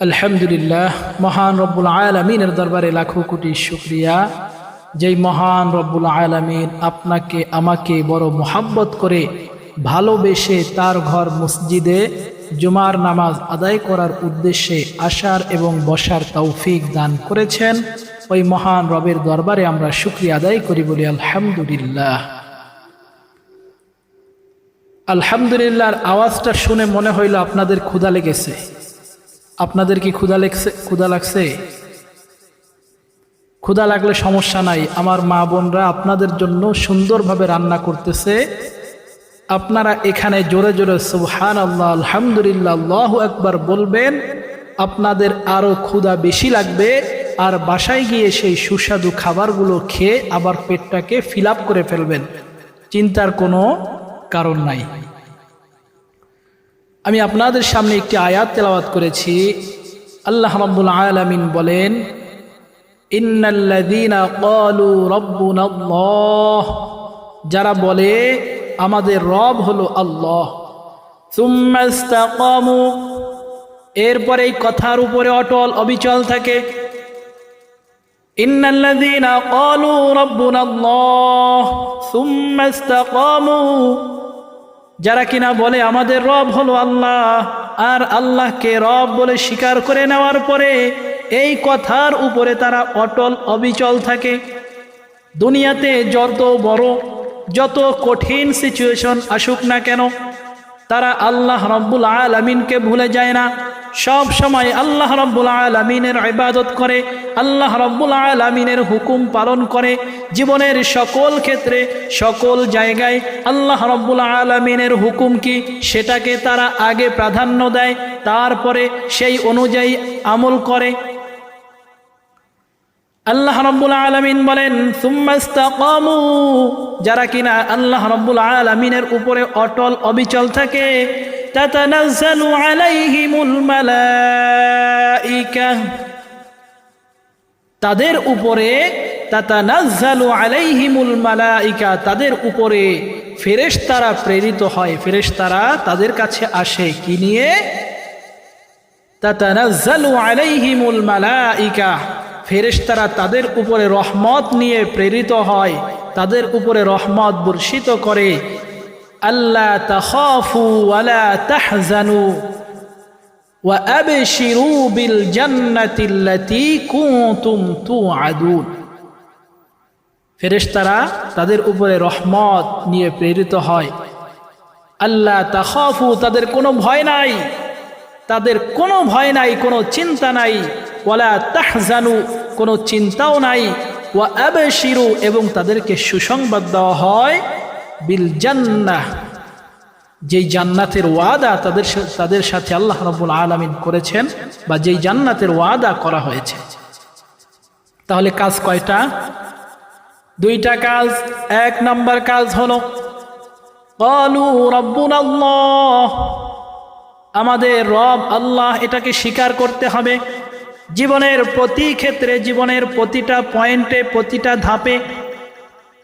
আলহামদুলিল্লাহ, মহান রব্বুল আলামিনের দরবারে লাখো কোটি শুকরিয়া। যেই মহান রব্বুল আলামিন আপনাকে আমাকে বড় মোহাব্বত করে ভালোবেসে তার ঘর মসজিদে জুমার নামাজ আদায় করার উদ্দেশ্যে আসার এবং বসার তৌফিক দান করেছেন, ওই মহান রবের দরবারে আমরা শুকরিয়া আদায় করি, বলি আলহামদুলিল্লাহ। আলহামদুলিল্লাহর আওয়াজটা শুনে মনে হইল আপনাদের ক্ষুধা লেগেছে। আপনাদের কি ক্ষুধা লাগছে? ক্ষুধা লাগলে সমস্যা নাই, আমার মা বোনরা আপনাদের জন্য সুন্দরভাবে রান্না করতেছে। আপনারা এখানে জোরে জোরে সুবহানাল্লাহ, আলহামদুলিল্লাহ, আল্লাহু আকবার বলবেন, আপনাদের আরো ক্ষুধা বেশি লাগবে। আর বাসায় গিয়ে সেই সুস্বাদু খাবারগুলো খেয়ে আবার পেটটাকে ফিল আপ করে ফেলবেন, চিন্তার কোনো কারণ নাই। আমি আপনাদের সামনে একটি আয়াত তেলাওয়াত করেছি। আল্লাহ রাব্বুল আলামিন বলেন, ইন্নাল্লাযীনা ক্বালু রাব্বুনাল্লাহ, যারা বলে আমাদের রব হলো আল্লাহ, সুম্মা ইসতাকামু, এরপরে এই কথার উপরে অটল অবিচল থাকে। ইন্নাল্লাযীনা ক্বালু রাব্বুনাল্লাহ সুম্মা ইসতাকামু, যারা কিনা বলে আমাদের রব হলো আল্লাহ, আর আল্লাহকে রব বলে স্বীকার করে নেওয়ার পরে এই কথার উপরে তারা অটল অবিচল থাকে। দুনিয়াতে যত বড় যত কঠিন সিচুয়েশন আসুক না কেন, তারা আল্লাহ রাব্বুল আলামিনকে ভুলে যায় না। সব সময় আল্লাহ রাব্বুল আলামিনের ইবাদত করে, আল্লাহ রাব্বুল আলামিনের হুকুম পালন করে। জীবনের সকল ক্ষেত্রে সকল জায়গায় আল্লাহ রাব্বুল আলামিনের হুকুম কি সেটাকে তারা আগে প্রাধান্য দেয়, তারপরে সেই অনুযায়ী আমল করে। আল্লাহ রাব্বুল আলামিন বলেন, সুম্মা ইসতাকামু, যারা কিনা আল্লাহ রাব্বুল আলামিনের উপরে অটল অবিচল থাকে, তাতানাজ্জালু আলাইহিমুল মালাইকা, তাদের উপরে তাতানাজ্জালু আলাইহিমুল মালাইকা, তাদের উপরে ফেরেশতারা প্রেরিত হয়। ফেরেশতারা তাদের কাছে আসে কি নিয়ে? তাতানাজ্জালু আলাইহিমুল মালাইকা, ফেরেশতারা তাদের উপরে রহমত নিয়ে প্রেরিত হয়, তাদের উপরে রহমত বর্ষিত করে। আল্লা তাখাফু ওয়ালা তাহজানু ওয়া আবশিরু বিল জান্নাতিল্লাতী কুনতুম তুআদুন, ফেরেশতারা তাদের উপরে রহমত নিয়ে প্রেরিত হয়। আল্লা তাখাফু, তাদের কোনো ভয় নাই, তাদের কোনো ভয় নাই, কোনো চিন্তা নাই। ওয়ালা তাহজানু, কোনো চিন্তাও নাই। ওয়া আবশিরু, এবং তাদেরকে সুসংবাদ দেওয়া হয় বিল জান্নাহ, যেই জান্নাতের ওয়াদা তাদের সাথে আল্লাহ রাব্বুল আলামিন করেছেন, বা যেই জান্নাতের ওয়াদা করা হয়েছে। তাহলে কাজ কয়টা? দুইটা কাজ। এক নম্বর কাজ হলো ক্বালু রাব্বুনাল্লাহ, আমাদের রব আল্লাহ, এটাকে স্বীকার করতে হবে। জীবনের প্রতি ক্ষেত্রে, জীবনের প্রতিটা পয়েন্টে, প্রতিটা ধাপে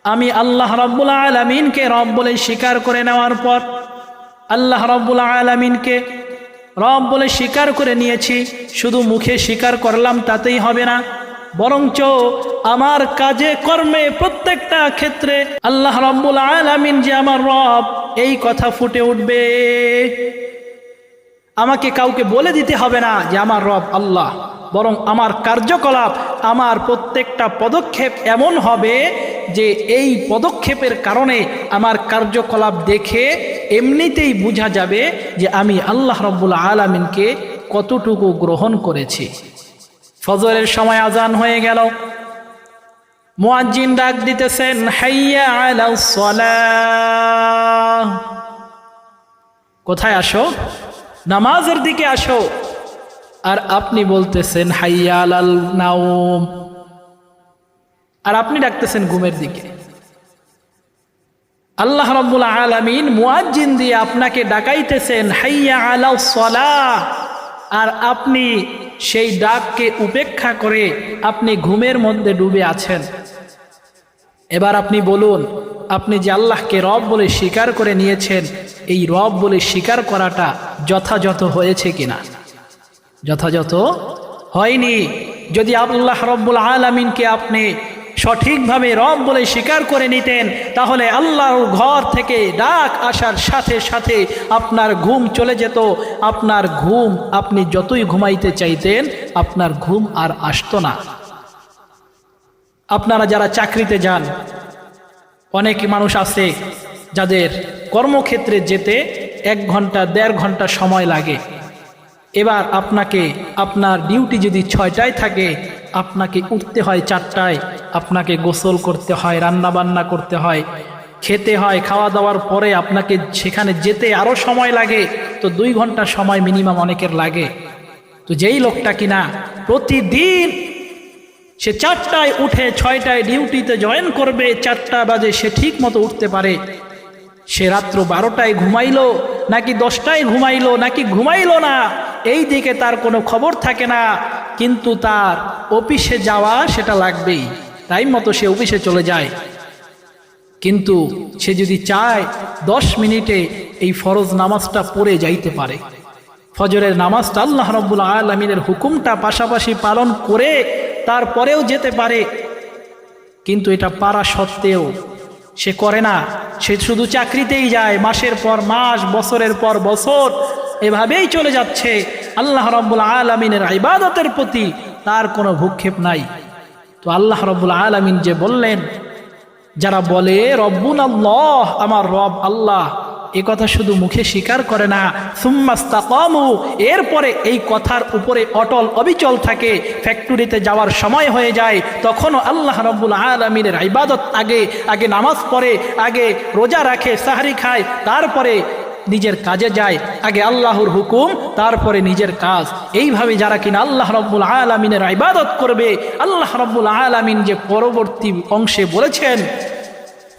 আমি আল্লাহ রাব্বুল আলামিনকে রব বলে স্বীকার করে নেওয়ার পর, আল্লাহ রাব্বুল আলামিনকে রব বলে স্বীকার করে নিয়েছি, শুধু মুখে স্বীকার করলাম তাতেই হবে না, বরঞ্চ আমার কাজে কর্মে প্রত্যেকটা ক্ষেত্রে আল্লাহ রাব্বুল আলামিন যে আমার রব, এই কথা ফুটে উঠবে। আমাকে কাউকে বলে দিতে হবে না যে আমার রব আল্লাহ, বরং আমার কার্যকলাপ, আমার প্রত্যেকটা পদক্ষেপ এমন হবে যে এই পদক্ষেপের কারণে আমার কার্যকলাপ দেখে এমনিতেই বোঝা যাবে যে আমি আল্লাহ রাব্বুল আলামিনকে কতটুকু গ্রহণ করেছি। ফজরের সময় আজান হয়ে গেল, মুয়াজ্জিন ডাক দিতেছেন, হাইয়া আলাস সালাহ, কোথায় আসো? নামাজের দিকে আসো। আর আপনি বলতেছেন হাইয়া আলাল নাওম, আর আপনি ডাকতেছেন ঘুমের দিকে। আল্লাহ রাব্বুল আলামিন মুয়াজ্জিন দিয়ে আপনাকে ডাকাইতেছেন হাইয়া আলাস সালাহ, আর আপনি সেই ডাককে উপেক্ষা করে আপনি ঘুমের মধ্যে ডুবে আছেন। এবার আপনি বলুন, আপনি যে আল্লাহকে রব বলে স্বীকার করে নিয়েছেন, এই রব বলে স্বীকার করাটা যথাযথ হয়েছে কিনা? যথাযথ হয়নি। যদি আল্লাহ রব্বুল আলামিনকে আপনি সঠিকভাবে রব বলে স্বীকার করে নিতেন, তাহলে আল্লাহর ঘর থেকে ডাক আসার সাথে সাথে আপনার ঘুম চলে যেত। আপনার ঘুম, আপনি যতই ঘুমাইতে চাইতেন আপনার ঘুম আর আসতো না। আপনারা যারা চাকরিতে যান, অনেক মানুষ আছে যাদের কর্মক্ষেত্রে যেতে 1 ঘন্টা 1.5 ঘন্টা সময় লাগে। এবার আপনাকে, আপনার ডিউটি যদি 6টায় থাকে, আপনাকে উঠতে হয় 4টায়, আপনাকে গোসল করতে হয়, রান্না বান্না করতে হয়, খেতে হয়, খাওয়া দাওয়ার পরে আপনাকে সেখানে যেতে আরও সময় লাগে। তো 2 ঘন্টা সময় মিনিমাম অনেকের লাগে। তো যেই লোকটা কিনা প্রতিদিন সে 4টায় উঠে 6টায় ডিউটিতে জয়েন করবে, 4টা বাজে সে ঠিক মতো উঠতে পারে, সে রাত্র 12টায় ঘুমাইলো নাকি 10টায় ঘুমাইলো নাকি ঘুমাইলো না, এই দিকে তার কোনো খবর থাকে না। কিন্তু তার অফিসে যাওয়া সেটা লাগবেই, টাইম মতো সে অফিসে চলে যায়। কিন্তু সে যদি চায় 10 মিনিটে এই ফরজ নামাজটা পড়ে যাইতে পারে, ফজরের নামাজটা আল্লাহ রাব্বুল আলামিনের হুকুমটা পাশাপাশি পালন করে তারপরেও যেতে পারে, কিন্তু এটা পারা সত্ত্বেও সে করে না। সে শুধু চাকরিতেই যায়, মাসের পর মাস, বছরের পর বছর এভাবেই চলে যাচ্ছে। আল্লাহ রাব্বুল আলামিনের ইবাদতের প্রতি তার কোনো ভূক্ষেপ নাই। তো আল্লাহ রাব্বুল আলামিন যে বললেন, যারা বলে রব্বুনাল্লাহ, আমার রব আল্লাহ, এ কথা শুধু মুখে স্বীকার করে না, সুম্মাস্তাকামু, এরপরে এই কথার উপরে অটল অবিচল থাকে, ফ্যাক্টরিতে যাওয়ার সময় হয়ে যায় তখনও আল্লাহ রাব্বুল আলামিনের ইবাদত আগে নামাজ পড়ে, আগে রোজা রাখে, সাহরি খায়, তারপরে নিজের কাজে যায়, আগে আল্লাহর হুকুম তারপরে নিজের কাজ। এইভাবে যারা কিনা আল্লাহ রাব্বুল আলামিনের ইবাদত করবে, আল্লাহ রাব্বুল আলামিন যে পরবর্তী অংশে বলেছেন,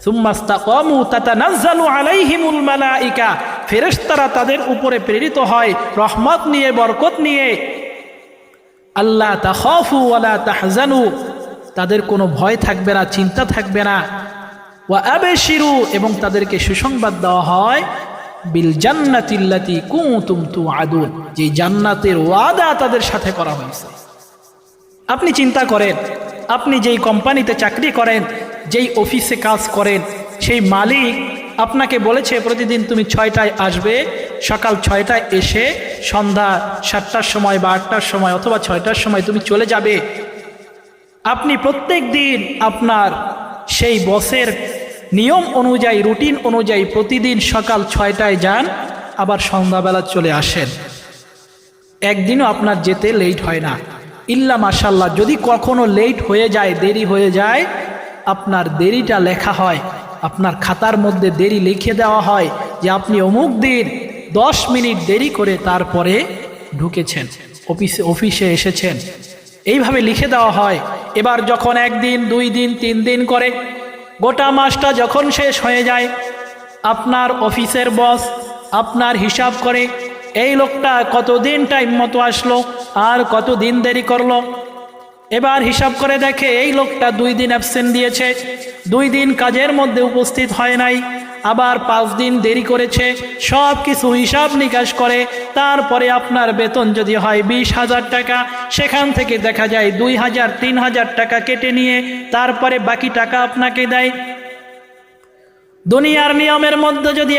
সুম্মাস্তাকামু তাতানাজ্জালু আলাইহিমুল মালাইকা, ফেরেশতারা তাদের উপরে প্রেরিত হয় রহমত নিয়ে, বরকত নিয়ে। আল্লাহ তাখাফু ওয়ালা তাহজানু, তাদের কোনো ভয় থাকবে না, চিন্তা থাকবে না। ওয়া আবশিরু, এবং তাদেরকে সুসংবাদ দেওয়া হয় বিল জান্নাতিল্লাতী কুনতুম তুআদুন, যে জান্নাতের ওয়াদা তাদের সাথে করা হয়েছে। আপনি চিন্তা করেন, আপনি যেই কোম্পানিতে চাকরি করেন, যেই অফিসে কাজ করেন, সেই মালিক আপনাকে বলেছে প্রতিদিন তুমি 6টায় আসবে, সকাল 6টায় এসে সন্ধ্যা 7টার সময় বা 8টার সময় অথবা 6টার সময় তুমি চলে যাবে। আপনি প্রত্যেক দিন আপনার সেই বসের নিয়ম অনুযায়ী, রুটিন অনুযায়ী প্রতিদিন সকাল 6টায় যান, আবার সন্ধ্যাবেলা চলে আসেন। একদিনও আপনার যেতে লেট হয় না, ইল্লা মাশাল্লাহ যদি কখনো লেট হয়ে যায়, দেরি হয়ে যায়, আপনার দেরিটা লেখা হয়, আপনার খাতার মধ্যে দেরি লিখে দেওয়া হয় যে আপনি অমুক দিন 10 মিনিট দেরি করে তারপরে ঢুকেছেন, অফিসে এসেছেন, এইভাবে লিখে দেওয়া হয়। এবার যখন 1 দিন 2 দিন 3 দিন করে গোটা মাসটা যখন শেষ হয়ে যায়, আপনার অফিসের বস আপনার হিসাব করে এই লোকটা কতদিন টাইম মতো আসলো আর কতদিন দেরি করলো। এবার হিসাব করে দেখে এই লোকটা 2 দিন অ্যাবসেন্ট দিয়েছে, 2 দিন কাজের মধ্যে উপস্থিত হয় নাই, আবার 5 দিন দেরি করেছে। সব কিছু হিসাব নিকাশ করে তারপরে আপনার বেতন যদি হয় 20,000 টাকা, সেখান থেকে দেখা যায় 2,000 3,000 টাকা কেটে নিয়ে তারপরে বাকি টাকা আপনাকে দেয়। দুনিয়ার নিয়মের মধ্যে যদি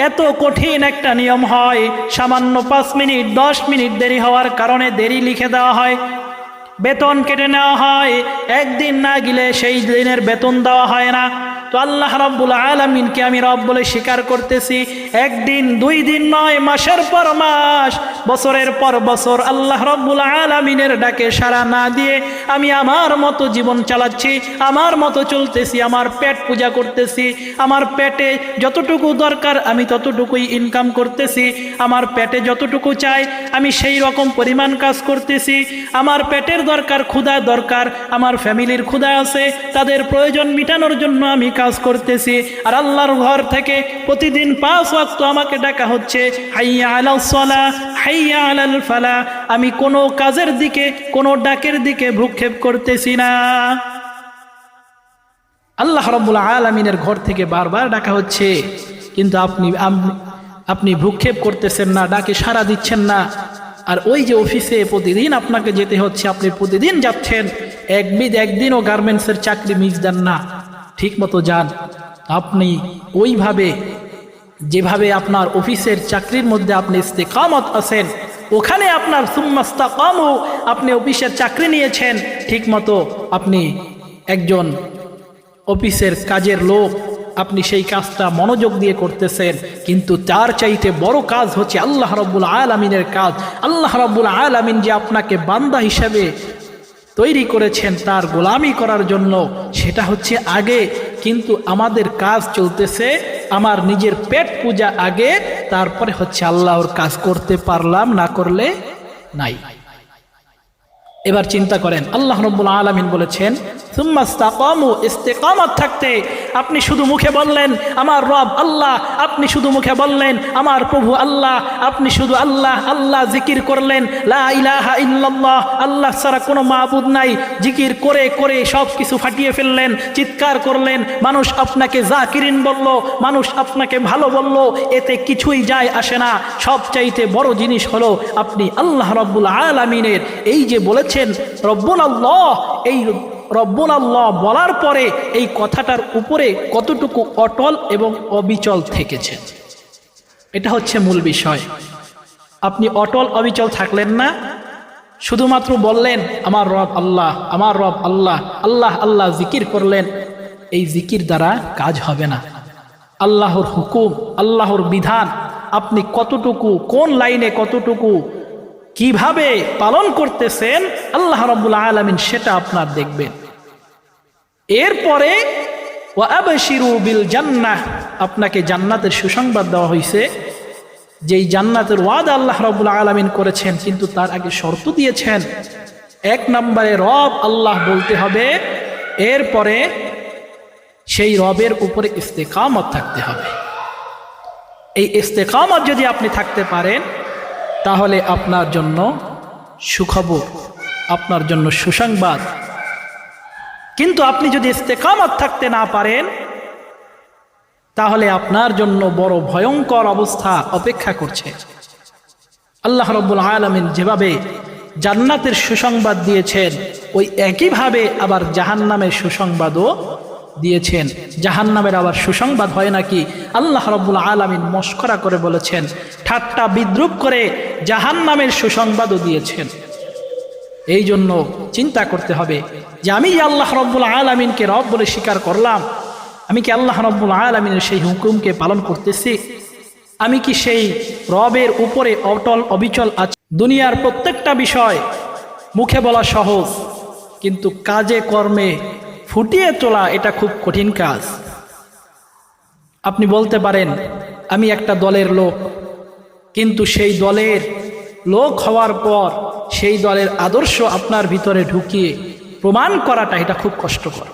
এত কঠিন একটা নিয়ম হয়, সামান্য 5 মিনিট 10 মিনিট দেরি হওয়ার কারণে দেরি লিখে দেওয়া হয়, বেতন কেটে নেওয়া হয়, একদিন না গেলে সেই দিনের বেতন দেওয়া হয় না। তো আল্লাহ রাব্বুল আলামিনকে আমি রব বলে স্বীকার করতেছি, 1 দিন 2 দিন নয়, মাসের পর মাস, বছরের পর বছর আল্লাহ রাব্বুল আলামিনের ডাকে সাড়া না দিয়ে আমি আমার মতো জীবন চালাচ্ছি, আমার মতো চলতেছি, আমার পেট পূজা করতেছি, আমার পেটে যতটুকু দরকার আমি ততটুকুই ইনকাম করতেছি, আমার পেটে যতটুকু চাই আমি সেই রকম পরিমাণ কাজ করতেছি। আমার পেটের দরকার, ক্ষুধা দরকার, আমার ফ্যামিলির ক্ষুধা আছে, তাদের প্রয়োজন মিটানোর জন্য আমি কাজ করতেছি। আর আল্লাহর ঘর থেকে প্রতিদিন 5 ওয়াক্ত আমাকে ডাকা হচ্ছে, হাইয়া আলাস সালাহ, হাইয়া আলাল ফালাহ। আমি কোনো কাজের দিকে, কোনো ডাকের দিকে ভ্রুক্ষেপ করতেছি না। আল্লাহ রাব্বুল আলামিনের ঘর থেকে বারবার ডাকা হচ্ছে, কিন্তু আপনি ভ্রুক্ষেপ করতেছেন না, ডাকে সাড়া দিচ্ছেন না। আর ওই যে অফিসে প্রতিদিন আপনাকে যেতে হচ্ছে, আপনি প্রতিদিন যাচ্ছেন, একদিনও গার্মেন্টসের চাকরি মিস দেন না, ঠিক মতো যান। আপনি ওইভাবে যেভাবে আপনার অফিসের চাকরির মধ্যে আপনি ইস্তেকামত আছেন, ওখানে আপনার সুম্মাস্তাকামু, আপনি অফিসের চাকরি নিয়েছেন, ঠিক মতো আপনি একজন অফিসের কাজের লোক, আপনি সেই কাজটা মনোযোগ দিয়ে করতেছেন। কিন্তু তার চাইতে বড় কাজ হচ্ছে আল্লাহ রাব্বুল আলামিনের কাজ। আল্লাহ রাব্বুল আলামিন যে আপনাকে বান্দা হিসাবে তৈরি করেছেন তার গোলামি করার জন্য, সেটা হচ্ছে আগে। কিন্তু আমাদের কাজ চলতেছে আমার নিজের পেট পূজা আগে, তারপরে হচ্ছে আল্লাহর কাজ করতে পারলাম, না করলে নাই। এবার চিন্তা করেন, আল্লাহ রাব্বুল আলামিন বলেছেন সুম্মাস্তাকামু, ইস্তেকামত থাকতে আপনি শুধু মুখে বললেন আমার রব আল্লাহ, আপনি শুধু মুখে বললেন আমার প্রভু আল্লাহ, আপনি শুধু আল্লাহ আল্লাহ জিকির করলেন, লা ইলাহা ইল্লাল্লাহ, আল্লাহ ছাড়া কোনো মাবুদ নাই, জিকির করে করে সব কিছু ফাটিয়ে ফেললেন, চিৎকার করলেন, মানুষ আপনাকে জাকিরিন বলল, মানুষ আপনাকে ভালো বলল, এতে কিছুই যায় আসে না। সবচাইতে বড় জিনিস হলো আপনি আল্লাহ রাব্বুল আলামিনের এই যে বলেছেন রব্বুল আল্লাহ, এই রব্বুল আল্লাহ বলার পরে এই কথাটার উপরে কতটুকু অটল এবং অবিচল থেকেছে, এটা হচ্ছে মূল বিষয়। আপনি অটল অবিচল থাকলেন না, শুধুমাত্র বললেন আমার রব আল্লাহ, আমার রব আল্লাহ, আল্লাহ আল্লাহ জিকির করলেন। এই জিকির দ্বারা কাজ হবে না। আল্লাহর হুকুম, আল্লাহর বিধান আপনি কতটুকু, কোন লাইনে কতটুকু, কিভাবে পালন করতেছেন আল্লাহ রাব্বুল আলামিন সেটা আপনার দেখবেন। এরপরে ওয়াবশিরু বিল জান্নাহ, আপনাকে জান্নাতের সুসংবাদ দেওয়া হয়েছে। যেই জান্নাতের ওয়াদা আল্লাহ রাব্বুল আলামিন করেছেন, কিন্তু তার আগে শর্ত দিয়েছেন। 1 নম্বরে রব আল্লাহ বলতে হবে, এরপরে সেই রবের উপরে ইস্তেকামত থাকতে হবে। এই ইস্তেকামত যদি আপনি থাকতে পারেন তাহলে আপনার জন্য সুখবর, আপনার জন্য সুসংবাদ। কিন্তু আপনি যদি ইস্তেকামত থাকতে না পারেন তাহলে আপনার জন্য বড় ভয়ঙ্কর অবস্থা অপেক্ষা করছে। আল্লাহ রাব্বুল আলামিন যেভাবে জান্নাতের সুসংবাদ দিয়েছেন, ওই একইভাবে আবার জাহান্নামের সুসংবাদও দিয়েছেন। জাহান্নামের আবার সুসংবাদ হয় নাকি? আল্লাহ রাব্বুল আলামিন মস্করা করে বলেছেন, ঠাট্টা বিদ্রুপ করে জাহান্নামের সুসংবাদও দিয়েছেন। এই জন্য চিন্তা করতে হবে যে আমি যে আল্লাহ রাব্বুল আলামিনকে রব বলে স্বীকার করলাম, আমি কি আল্লাহ রাব্বুল আলামিনের সেই হুকুমকে পালন করতেছি? আমি কি সেই রবের উপরে অটল অবিচল আছি? দুনিয়ার প্রত্যেকটা বিষয় মুখে বলা সহজ, কিন্তু কাজে কর্মে ফুটিয়ে তোলা এটা খুব কঠিন কাজ। আপনি বলতে পারেন আমি একটা দলের লোক, কিন্তু সেই দলের লোক হওয়ার পর সেই দলের আদর্শ আপনার ভিতরে ঢুকিয়ে প্রমাণ করাটা এটা খুব কষ্টকর।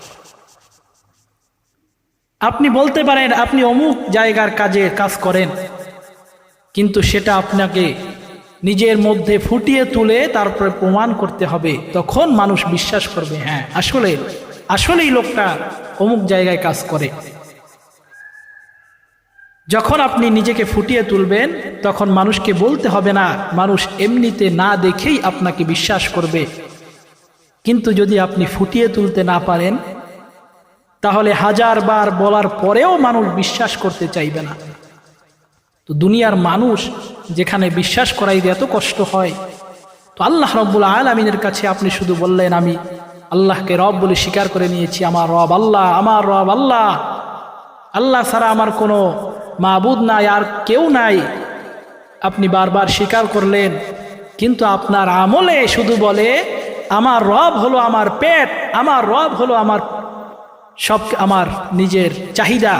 আপনি বলতে পারেন আপনি অমুক জায়গার কাজ করেন, কিন্তু সেটা আপনাকে নিজের মধ্যে ফুটিয়ে তুলে তারপরে প্রমাণ করতে হবে, তখন মানুষ বিশ্বাস করবে হ্যাঁ আসলেই লোকটা অমুক জায়গায় কাজ করে। যখন আপনি নিজেকে ফুটিয়ে তুলবেন তখন মানুষকে বলতে হবে না, মানুষ এমনিতে না দেখেই আপনাকে বিশ্বাস করবে। কিন্তু যদি আপনি ফুটিয়ে তুলতে না পারেন তাহলে 1000 বার বলার পরেও মানুষ বিশ্বাস করতে চাইবে না। তো দুনিয়ার মানুষ যেখানে বিশ্বাস করাইতে এত কষ্ট হয়, তো আল্লাহ রাব্বুল আলামিনের কাছে আপনি শুধু বললেন আমি আল্লাহকে রব বলে স্বীকার করে নিয়েছি, আমার রব আল্লাহ, আমার রব আল্লাহ, আল্লাহ ছাড়া আমার কোনো মাবুদ নাই, আর কেউ নাই, আপনি বারবার স্বীকার করলেন। কিন্তু আপনার আমলে শুধু বলে আমার রব হলো আমার পেট, আমার রব হলো আমার সব, আমার নিজের চাহিদা,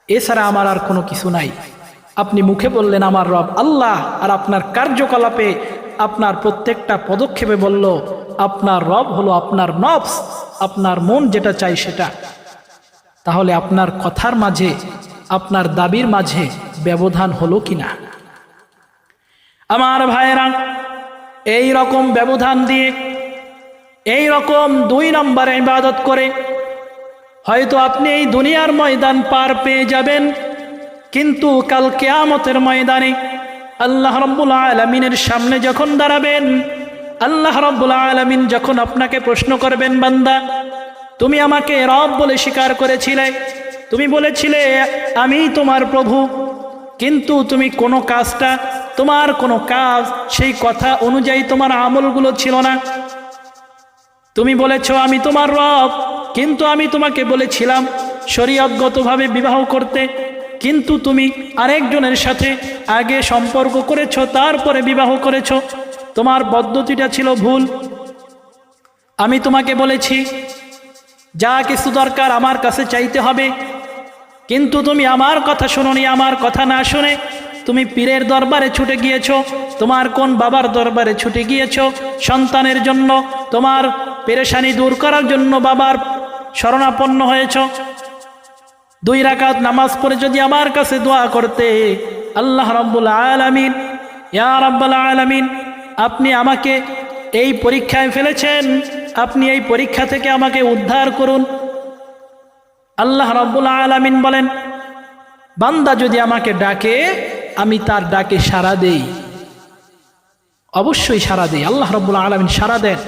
এছাড়া আমার আর কোনো কিছু নাই। আপনি মুখে বললেন আমার রব আল্লাহ, আর আপনার কার্যকলাপে আপনার প্রত্যেকটা পদক্ষেপে বলল আপনার রব হলো আপনার নফস, আপনার মন যেটা চাই সেটা। তাহলে আপনার কথার মাঝে, আপনার দাবির মাঝে ব্যবধান হলো কিনা? আমার ভাইয়েরা, এই রকম ব্যবধান দিয়ে, এই রকম 2 নম্বরে ইবাদত করে হয়তো আপনি এই দুনিয়ার ময়দান পার পেয়ে যাবেন, কিন্তু কাল কিয়ামতের ময়দানে আল্লাহ রাব্বুল আলামিনের সামনে যখন দাঁড়াবেন, আল্লাহ রাব্বুল আলামিন যখন আপনাকে প্রশ্ন করবেন, বান্দা তুমি আমাকে রব বলে স্বীকার করেছিলে, তুমি বলেছিলে আমি তোমার প্রভু, কিন্তু তুমি তোমার কোনো কাজ সেই কথা অনুযায়ী তোমার আমলগুলো ছিল না। তুমি বলেছ আমি তোমার রব, কিন্তু আমি তোমাকে বলেছিলাম শরীয়তগতভাবে বিবাহ করতে, কিন্তু তুমি আরেকজনের সাথে আগে সম্পর্ক করেছো, তারপরে বিবাহ করেছো। তোমার পদ্ধতিটা ছিল ভুল। আমি তোমাকে বলেছি যা কিছু দরকার আমার কাছে চাইতে হবে, কিন্তু তুমি আমার কথা শোনোনি। আমার কথা না শুনে তুমি পীরের দরবারে ছুটে গিয়েছো, তোমার কোন বাবার দরবারে ছুটে গিয়েছো সন্তানের জন্য, তোমার পেরেশানি দূর করার জন্য বাবার শরণাপন্ন হয়েছ। 2 রাকাত নামাজ পড়ে যদি আমার কাছে দোয়া করতে, আল্লাহ রাব্বুল আলামিন, ইয়া রাব্বুল আলামিন, আপনি আমাকে এই পরীক্ষায় ফেলেছেন, আপনি এই পরীক্ষা থেকে আমাকে উদ্ধার করুন। আল্লাহ রাব্বুল আলামিন বলেন, বান্দা যদি আমাকে ডাকে আমি তার ডাকে সাড়া দেই, অবশ্যই সাড়া দেই। আল্লাহ রাব্বুল আলামিন সাড়া দেন।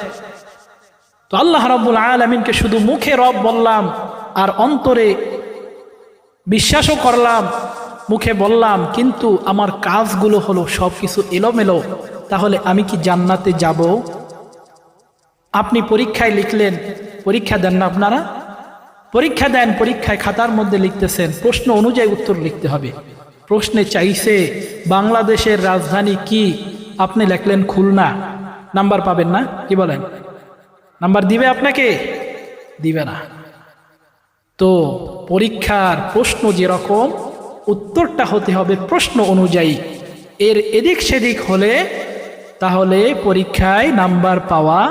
তো আল্লাহ রাব্বুল আলামিনকে শুধু মুখে রব বললাম আর অন্তরে বিশ্বাসও করলাম, মুখে বললাম, কিন্তু আমার কাজগুলো হলো সব কিছু এলোমেলো, তাহলে আমি কি জান্নাতে যাব? আপনি পরীক্ষায় লিখলেন, পরীক্ষা দেন না আপনারা? পরীক্ষা দেন, পরীক্ষায় খাতার মধ্যে লিখতেছেন, প্রশ্ন অনুযায়ী উত্তর লিখতে হবে। প্রশ্নে চাইছে বাংলাদেশের রাজধানী কি, আপনি লিখলেন খুলনা, নাম্বার পাবেন না? কি বলেন? নাম্বার দিবে আপনাকে? দিবে না। তো পরীক্ষার প্রশ্ন যেরকম, উত্তরটা হতে হবে প্রশ্ন অনুযায়ী। এর এদিক সেদিক হলে তাহলে পরীক্ষায় নাম্বার পাওয়া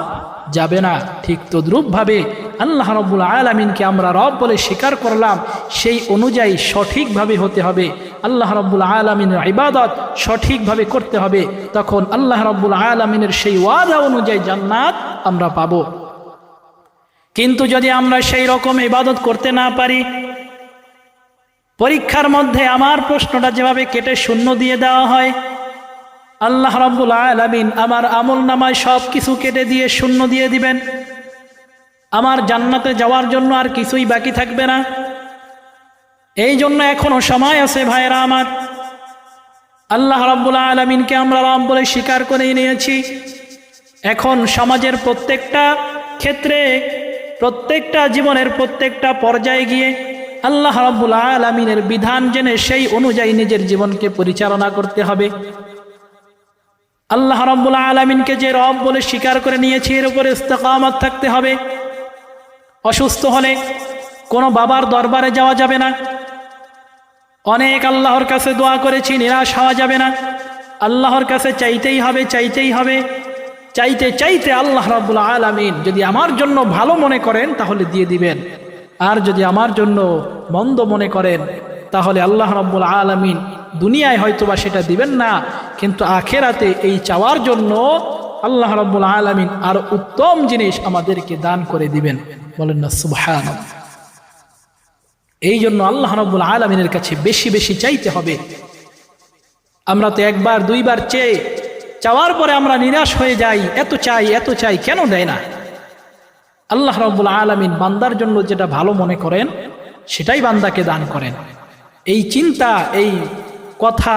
যাবে না। ঠিক তদ্রূপভাবে আল্লাহ রাব্বুল আলামিনকে আমরা রব বলে স্বীকার করলাম, সেই অনুযায়ী সঠিকভাবে হতে হবে। আল্লাহ রাব্বুল আলামিনের ইবাদত সঠিকভাবে করতে হবে, তখন আল্লাহ রাব্বুল আলামিনের সেই ওয়াদা অনুযায়ী জান্নাত আমরা পাব। কিন্তু যদি আমরা সেই রকম ইবাদত করতে না পারি, পরীক্ষার মধ্যে আমার প্রশ্নটা যেভাবে কেটে শূন্য দিয়ে দেওয়া হয়, আল্লাহ রাব্বুল আলামিন আমার আমল নামায় সব কিছু কেটে দিয়ে শূন্য দিয়ে দিবেন। আমার জান্নাতে যাওয়ার জন্য আর কিছুই বাকি থাকবে না। এই জন্য এখনো সময় আছে ভাইরা আমার। আল্লাহ রাব্বুল আলামিনকে আমরা রব বলে স্বীকার করে নিয়েছি। এখন সমাজের প্রত্যেকটা ক্ষেত্রে, প্রত্যেকটা জীবনের প্রত্যেকটা পর্যায়ে গিয়ে আল্লাহ রাব্বুল আলামিনের বিধান জেনে সেই অনুযায়ী নিজের জীবনকে পরিচালনা করতে হবে। আল্লাহ রাব্বুল আলামিনকে যে রব বলে স্বীকার করে নিয়েছি, এর উপরে ইস্তেকামত থাকতে হবে। অসুস্থ হলে কোনো বাবার দরবারে যাওয়া যাবে না। অনেক আল্লাহর কাছে দোয়া করেছি, নিরাশ হওয়া যাবে না। আল্লাহর কাছে চাইতেই হবে, চাইতেই হবে। চাইতে চাইতে আল্লাহ রাব্বুল আলামিন যদি আমার জন্য ভালো মনে করেন তাহলে দিয়ে দিবেন, আর যদি আমার জন্য মন্দ মনে করেন তাহলে আল্লাহ রাব্বুল আলামিন দুনিয়ায় হয়তোবা সেটা দিবেন না, কিন্তু আখেরাতে এই চাওয়ার জন্য আল্লাহ রাব্বুল আলামিন আর উত্তম জিনিস আমাদেরকে দান করে দিবেন। বলেন না সুবহানাল্লাহ। এই জন্য আল্লাহ রাব্বুল আলামিনের কাছে বেশি বেশি চাইতে হবে। আমরা তো একবার দুইবার চাওয়ার পরে আমরা নিরাশ হয়ে যাই, এত চাই কেন দেয় না? আল্লাহ রাব্বুল আলামিন বান্দার জন্য যেটা ভালো মনে করেন সেটাই বান্দাকে দান করেন। এই চিন্তা, এই কথা,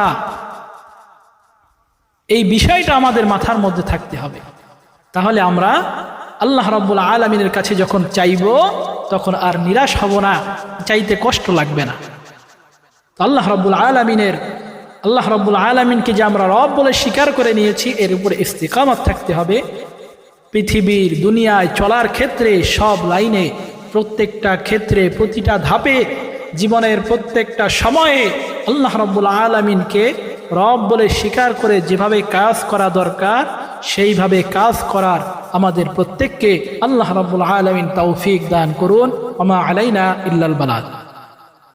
এই বিষয়টা আমাদের মাথার মধ্যে থাকতে হবে। তাহলে আমরা আল্লাহ রাব্বুল আলামিনের কাছে যখন চাইব তখন আর নিরাশ হব না, চাইতে কষ্ট লাগবে না। আল্লাহ রাব্বুল আলামিনকে যে আমরা রব বলে স্বীকার করে নিয়েছি, এর উপরে ইস্তিকামত থাকতে হবে। পৃথিবীর দুনিয়ায় চলার ক্ষেত্রে, সব লাইনে, প্রত্যেকটা ক্ষেত্রে, প্রতিটা ধাপে, জীবনের প্রত্যেকটা সময়ে আল্লাহ রাব্বুল আলামিনকে রব বলে স্বীকার করে যেভাবে কাজ করা দরকার সেইভাবে কাজ করার আমাদের প্রত্যেককে আল্লাহ রাব্বুল আলামিন তৌফিক দান করুন। ওয়া মা আলাইনা ইল্লাল বালাগ।